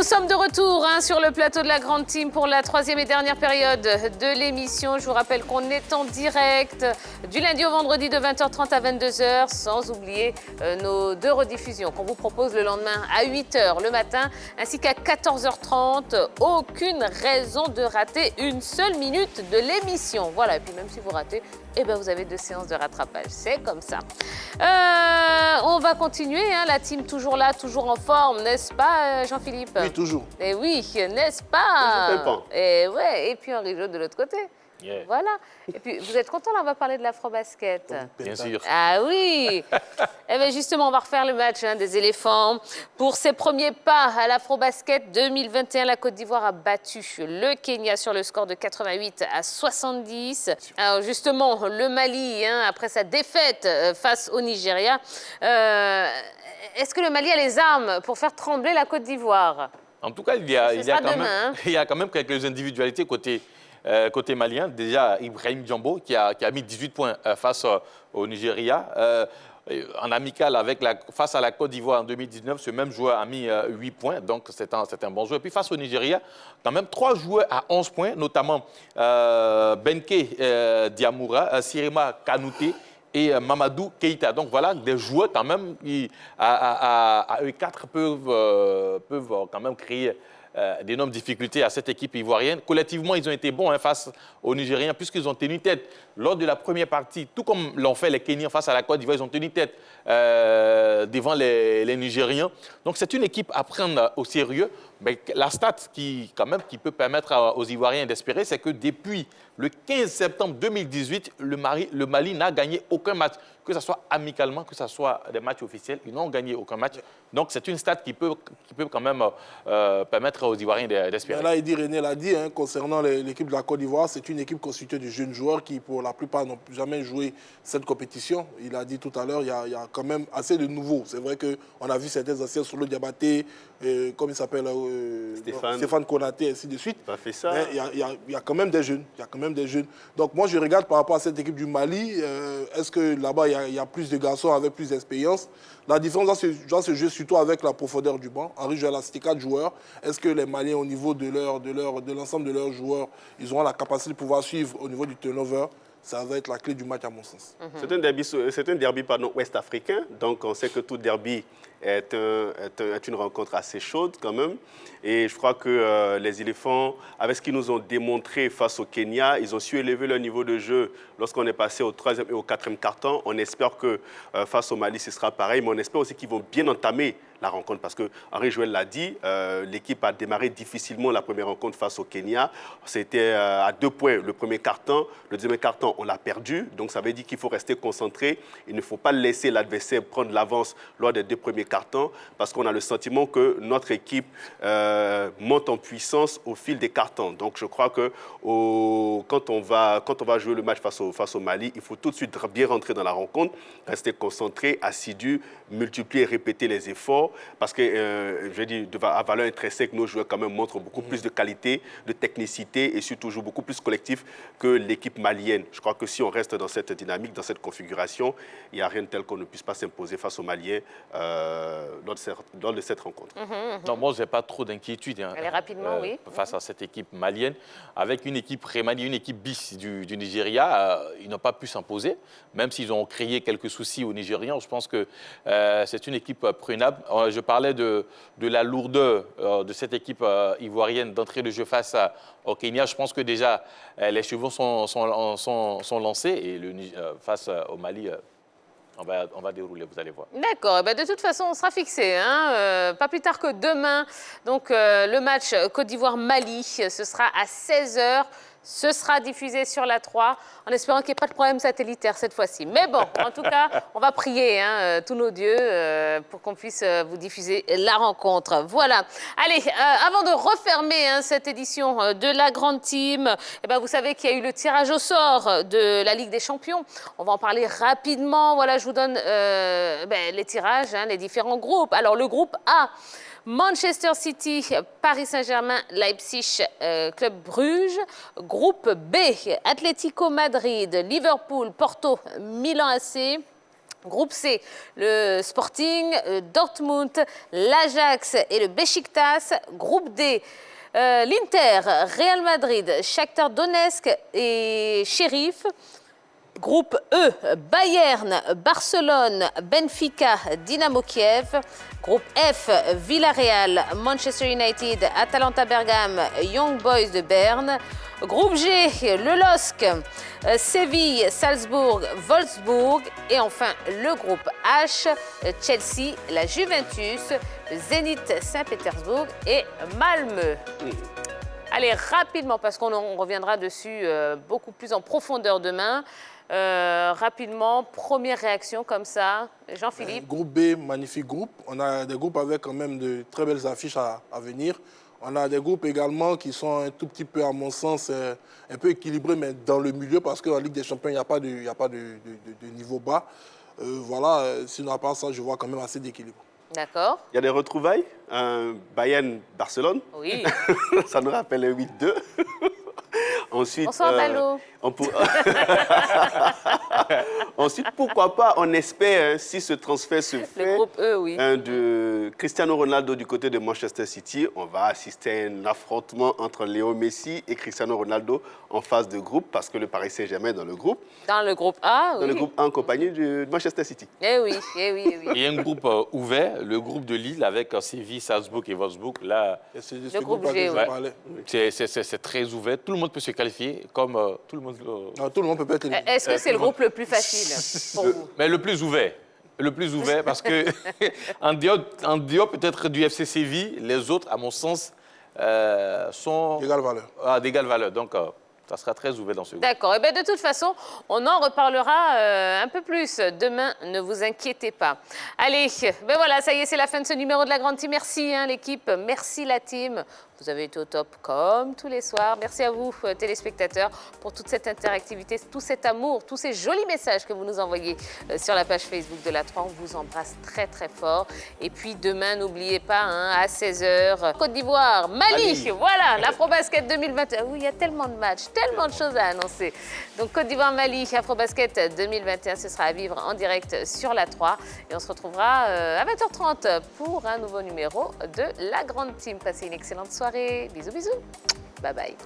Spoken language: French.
sommes de retour sur le plateau de la Grande Team pour la troisième et dernière période de l'émission. Je vous rappelle qu'on est en direct du lundi au vendredi de 20h30 à 22h, sans oublier nos deux rediffusions qu'on vous propose le lendemain à 8h le matin ainsi qu'à 14h30. Aucune raison de rater une seule minute de l'émission. Voilà, et puis même si vous ratez, eh ben vous avez 2 séances de rattrapage. C'est comme ça. On va continuer, la team toujours là, toujours en forme, n'est-ce pas Jean-Philippe? Oui, toujours. Et oui, n'est-ce pas? Et ouais, et puis Henri Jo de l'autre côté. Yeah. Voilà. Et puis, vous êtes content, là, on va parler de l'afro-basket. Bien sûr. Ah oui. Eh bien, justement, on va refaire le match des éléphants. Pour ses premiers pas à l'afro-basket 2021, la Côte d'Ivoire a battu le Kenya sur le score de 88 à 70. Alors, justement, le Mali, après sa défaite face au Nigeria, est-ce que le Mali a les armes pour faire trembler la Côte d'Ivoire? En tout cas, il y a quand même quelques individualités côté malien. Déjà, Ibrahim Djambo qui a mis 18 points face au Nigeria. En amical face à la Côte d'Ivoire en 2019, ce même joueur a mis 8 points, donc c'est un bon joueur. Puis face au Nigeria, quand même 3 joueurs à 11 points, notamment Benke Diamoura, Sirema Kanouté et Mamadou Keïta. Donc voilà, des joueurs quand même qui, à eux 4 peuvent quand même créer d'énormes difficultés à cette équipe ivoirienne. Collectivement, ils ont été bons face aux Nigériens puisqu'ils ont tenu tête lors de la première partie, tout comme l'ont fait les Kenyans face à la Côte d'Ivoire. Ils ont tenu tête devant les Nigériens. Donc c'est une équipe à prendre au sérieux. Mais la stat qui peut permettre aux Ivoiriens d'espérer, c'est que depuis le 15 septembre 2018, le Mali n'a gagné aucun match, que ce soit amicalement, que ce soit des matchs officiels. Ils n'ont gagné aucun match. Donc c'est une stat qui peut quand même permettre aux Ivoiriens d'espérer. Là, René l'a dit, concernant l'équipe de la Côte d'Ivoire, c'est une équipe constituée de jeunes joueurs qui, pour la plupart, n'ont jamais joué cette compétition. Il a dit tout à l'heure, il y a quand même assez de nouveaux. C'est vrai qu'on a vu certains anciens Solo Diabaté, comme il s'appelle, Stéphane Konaté, ainsi de suite. Pas fait ça. Mais il y a quand même des jeunes. Donc moi, je regarde par rapport à cette équipe du Mali, est-ce que là-bas, il y a plus de garçons avec plus d'expérience? La différence doit se jouer surtout avec la profondeur du banc. Henri Joël a cité 4 joueurs. Est-ce que les Maliens, au niveau de l'ensemble de leurs joueurs, ils auront la capacité de pouvoir suivre au niveau du turnover? Ça va être la clé du match à mon sens. C'est un derby ouest africain, donc on sait que tout derby est une rencontre assez chaude quand même. Et je crois que les éléphants, avec ce qu'ils nous ont démontré face au Kenya, ils ont su élever leur niveau de jeu lorsqu'on est passé au 3e et au 4e quart-temps. On espère que face au Mali, ce sera pareil, mais on espère aussi qu'ils vont bien entamer la rencontre parce que Henri Joël l'a dit, l'équipe a démarré difficilement la première rencontre face au Kenya. C'était à 2 points le premier quart-temps. Le deuxième quart-temps, on l'a perdu. Donc ça veut dire qu'il faut rester concentré. Il ne faut pas laisser l'adversaire prendre l'avance lors des 2 premiers quart-temps parce qu'on a le sentiment que notre équipe monte en puissance au fil des quart-temps. Donc je crois que quand on va jouer le match face au Mali, il faut tout de suite bien rentrer dans la rencontre, rester concentré, assidu, multiplier et répéter les efforts. Parce que, je veux dire, à valeur intrinsèque, nos joueurs quand même montrent beaucoup plus de qualité, de technicité et surtout jouent beaucoup plus collectif que l'équipe malienne. Je crois que si on reste dans cette dynamique, dans cette configuration, il n'y a rien de tel qu'on ne puisse pas s'imposer face aux Maliens lors de cette rencontre. Non, moi, je n'ai pas trop d'inquiétude Allez, rapidement, oui. face à cette équipe malienne. Avec une équipe Remani, une équipe bis du Nigeria, ils n'ont pas pu s'imposer, même s'ils ont créé quelques soucis aux Nigérians. Je pense que c'est une équipe prenable. Je parlais de la lourdeur de cette équipe ivoirienne d'entrée de jeu face au Kenya. Je pense que déjà, les chevaux sont lancés et face au Mali, on va dérouler, vous allez voir. D'accord. De toute façon, on sera fixé. Pas plus tard que demain. Donc, le match Côte d'Ivoire-Mali, ce sera à 16h. Ce sera diffusé sur la 3, en espérant qu'il n'y ait pas de problème satellitaire cette fois-ci. Mais bon, en tout cas, on va prier tous nos dieux pour qu'on puisse vous diffuser la rencontre. Voilà. Allez, avant de refermer cette édition de la Grande Team, vous savez qu'il y a eu le tirage au sort de la Ligue des Champions. On va en parler rapidement. Voilà, je vous donne les tirages, les différents groupes. Alors, le groupe A, Manchester City, Paris Saint-Germain, Leipzig, Club Bruges. Groupe B, Atlético Madrid, Liverpool, Porto, Milan AC. Groupe C, le Sporting, Dortmund, l'Ajax et le Beşiktaş. Groupe D, l'Inter, Real Madrid, Shakhtar Donetsk et Sheriff. Groupe E, Bayern, Barcelone, Benfica, Dynamo Kiev. Groupe F, Villarreal, Manchester United, Atalanta Bergame, Young Boys de Berne. Groupe G, le LOSC, Séville, Salzbourg, Wolfsburg. Et enfin, le groupe H, Chelsea, la Juventus, le Zénith Saint-Pétersbourg et Malmö. Allez, rapidement, parce qu'on reviendra dessus beaucoup plus en profondeur demain. Rapidement, première réaction comme ça. Jean-Philippe. Groupe B, magnifique groupe. On a des groupes avec quand même de très belles affiches à venir. On a des groupes également qui sont un tout petit peu, à mon sens, un peu équilibrés, mais dans le milieu, parce qu'en Ligue des Champions, il n'y a pas de niveau bas. Voilà, sinon à part ça, je vois quand même assez d'équilibre. D'accord. Il y a des retrouvailles. Bayern-Barcelone. Oui. Ça nous rappelle un 8-2. Ensuite, Bonsoir, Ballot. Ensuite, pourquoi pas, on espère, si ce transfert se fait, le groupe E, oui. De Cristiano Ronaldo du côté de Manchester City, on va assister à un affrontement entre Léo Messi et Cristiano Ronaldo en phase de groupe, parce que le Paris Saint-Germain est dans le groupe. Dans le groupe A, oui. Dans le groupe A en compagnie de Manchester City. Eh oui, eh oui, eh oui. Il y a un groupe ouvert, le groupe de Lille avec Séville, Salzbourg et Wolfsburg. Là, Le groupe G, oui. C'est très ouvert. Tout le monde peut se qualifier, comme tout le monde. Non, tout le monde peut pas être éliminé. Est-ce que c'est le groupe le plus facile pour vous? Mais le plus ouvert. Le plus ouvert, parce que en dehors peut-être du FC Séville, les autres, à mon sens, sont D'égale valeur. d'égale valeur. Donc, ça sera très ouvert dans ce groupe. D'accord. Et bien, de toute façon, on en reparlera un peu plus demain. Ne vous inquiétez pas. Allez, ben voilà, ça y est, c'est la fin de ce numéro de la Grande Team. Merci l'équipe, merci la team. Vous avez été au top comme tous les soirs. Merci à vous, téléspectateurs, pour toute cette interactivité, tout cet amour, tous ces jolis messages que vous nous envoyez sur la page Facebook de la 3. On vous embrasse très, très fort. Et puis demain, n'oubliez pas, à 16h, Côte d'Ivoire, Mali. Voilà, l'Afrobasket 2021. Oui, il y a tellement de matchs, tellement de choses à annoncer. Donc Côte d'Ivoire, Mali, Afrobasket 2021, ce sera à vivre en direct sur la 3. Et on se retrouvera à 20h30 pour un nouveau numéro de la Grande Team. Passez une excellente soirée. Bisous, bisous. Bye bye.